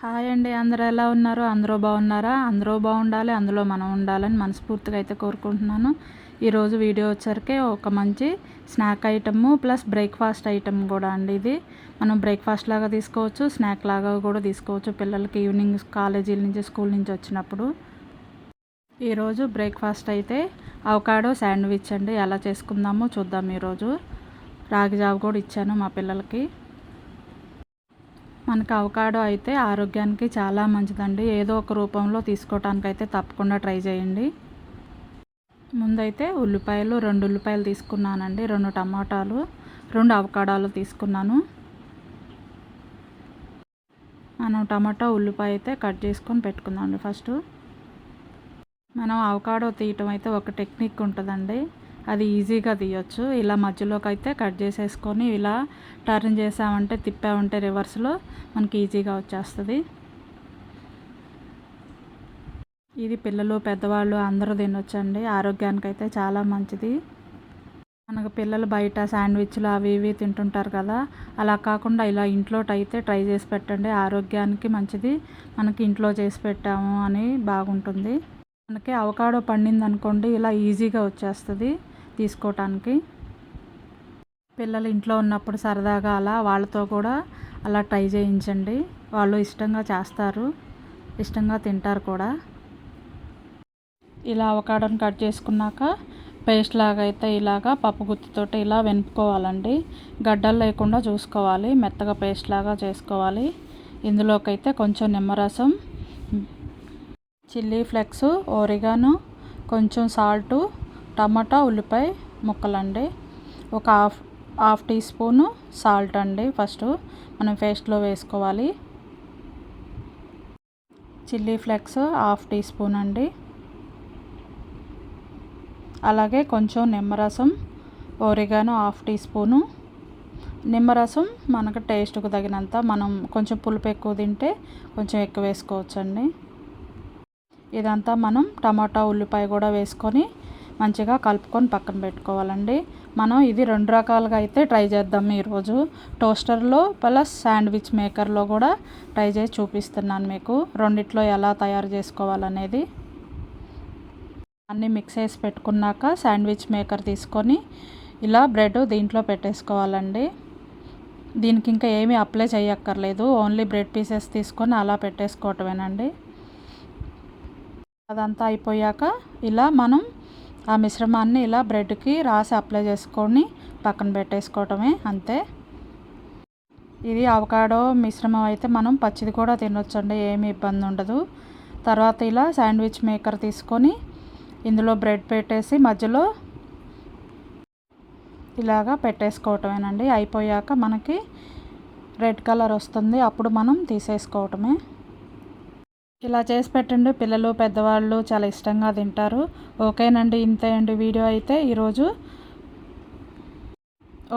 Hi అండి, అందరూ ఎలా ఉన్నారు? అందరూ బాగున్నారా? అందరూ బాగుండాలి, అందులో మనం ఉండాలని మనస్ఫూర్తిగా అయితే కోరుకుంటున్నాను. ఈరోజు వీడియో వచ్చరికి ఒక మంచి snack item plus breakfast item కూడా అండి. ఇది మనం బ్రేక్ఫాస్ట్ లాగా తీసుకోవచ్చు, స్నాక్ లాగా కూడా తీసుకోవచ్చు. పిల్లలకి ఈవినింగ్ కాలేజీల నుంచి స్కూల్ నుంచి వచ్చినప్పుడు. ఈరోజు బ్రేక్ఫాస్ట్ అయితే అవకాడో శాండ్విచ్ అండి. ఎలా చేసుకుందామో చూద్దాం. ఈరోజు రాగి జావ కూడా ఇచ్చాను మా పిల్లలకి. మనకు అవకాడో అయితే ఆరోగ్యానికి చాలా మంచిదండి. ఏదో ఒక రూపంలో తీసుకోవటానికి అయితే తప్పకుండా ట్రై చేయండి. ముందైతే ఉల్లిపాయలు 2 ఉల్లిపాయలు తీసుకున్నానండి, 2 టమాటాలు, 2 అవకాడోలు తీసుకున్నాను. మనం టమాటా ఉల్లిపాయ అయితే కట్ చేసుకొని పెట్టుకుందామండి. ఫస్ట్ మనం అవకాడో తీయటం అయితే ఒక టెక్నిక్ ఉంటుందండి. అది ఈజీగా తీయొచ్చు. ఇలా మధ్యలోకి అయితే కట్ చేసేసుకొని ఇలా టర్న్ చేసామంటే, తిప్పామంటే రివర్స్లో మనకి ఈజీగా వచ్చేస్తుంది. ఇది పిల్లలు పెద్దవాళ్ళు అందరూ తినొచ్చండి. ఆరోగ్యానికి అయితే చాలా మంచిది. మనకు పిల్లలు బయట శాండ్విచ్లు అవి ఇవి తింటుంటారు కదా, అలా కాకుండా ఇలా ఇంట్లో అయితే ట్రై చేసి పెట్టండి. ఆరోగ్యానికి మంచిది. మనకి ఇంట్లో చేసి పెట్టాము అని బాగుంటుంది. మనకి అవకాడో పండింది అనుకోండి, ఇలా ఈజీగా వచ్చేస్తుంది తీసుకోవటానికి. పిల్లలు ఇంట్లో ఉన్నప్పుడు సరదాగా అలా వాళ్ళతో కూడా అలా ట్రై చేయించండి. వాళ్ళు ఇష్టంగా చేస్తారు, ఇష్టంగా తింటారు కూడా. ఇలా అవకాడోని కట్ చేసుకున్నాక పేస్ట్ లాగా అయితే ఇలాగా పప్పు గుత్తితోటి ఇలా వెనుపుకోవాలండి. గడ్డలు లేకుండా చూసుకోవాలి, మెత్తగా పేస్ట్ లాగా చేసుకోవాలి. ఇందులోకి అయితే కొంచెం నిమ్మరసం, చిల్లీ ఫ్లేక్స్, ఒరిగానో, కొంచెం సాల్టు, టమాటా ఉల్లిపాయ ముక్కలండి, ఒక హాఫ్ టీ స్పూను సాల్ట్ అండి. ఫస్ట్ మనం పేస్ట్లో వేసుకోవాలి. Chilli flakes half teaspoon అండి. అలాగే కొంచెం నిమ్మరసం, ఒరిగానో హాఫ్ టీ స్పూను. నిమ్మరసం మనకు టేస్ట్కు తగినంత, మనం కొంచెం పులుపు ఎక్కువ తింటే కొంచెం ఎక్కువ వేసుకోవచ్చండి. ఇదంతా మనం టమాటా ఉల్లిపాయ కూడా వేసుకొని మంచిగా కలుపుకొని పక్కన పెట్టుకోవాలండి. మనం ఇది 2 రకాలుగా అయితే ట్రై చేద్దాం ఈరోజు. టోస్టర్లో ప్లస్ శాండ్విచ్ మేకర్లో కూడా ట్రై చేసి చూపిస్తున్నాను మీకు, రెండిట్లో ఎలా తయారు చేసుకోవాలనేది. అన్నీ మిక్స్ చేసి పెట్టుకున్నాక శాండ్విచ్ మేకర్ తీసుకొని ఇలా బ్రెడ్ దీంట్లో పెట్టేసుకోవాలండి. దీనికి ఇంకా ఏమీ అప్లై చేయక్కర్లేదు, ఓన్లీ బ్రెడ్ పీసెస్ తీసుకొని అలా పెట్టేసుకోవటమేనండి. అదంతా అయిపోయాక ఇలా మనం ఆ మిశ్రమాన్ని ఇలా బ్రెడ్కి రాసి అప్లై చేసుకొని పక్కన పెట్టేసుకోవటమే, అంతే. ఇది అవకాడో మిశ్రమం అయితే మనం పచ్చిది కూడా తినొచ్చండి, ఏమీ ఇబ్బంది ఉండదు. తర్వాత ఇలా శాండ్విచ్ మేకర్ తీసుకొని ఇందులో బ్రెడ్ పెట్టేసి మధ్యలో ఇలాగా పెట్టేసుకోవటమేనండి. అయిపోయాక మనకి రెడ్ కలర్ వస్తుంది, అప్పుడు మనం తీసేసుకోవటమే. ఇలా చేసి పెట్టండి, పిల్లలు పెద్దవాళ్ళు చాలా ఇష్టంగా తింటారు. ఓకేనండి, ఇంతే అండి వీడియో అయితే ఈరోజు.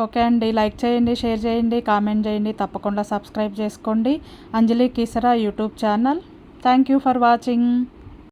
ఓకే అండి, లైక్ చేయండి, షేర్ చేయండి, కామెంట్ చేయండి, తప్పకుండా సబ్స్క్రైబ్ చేసుకోండి Anjali Keesara YouTube channel. Thank you for watching.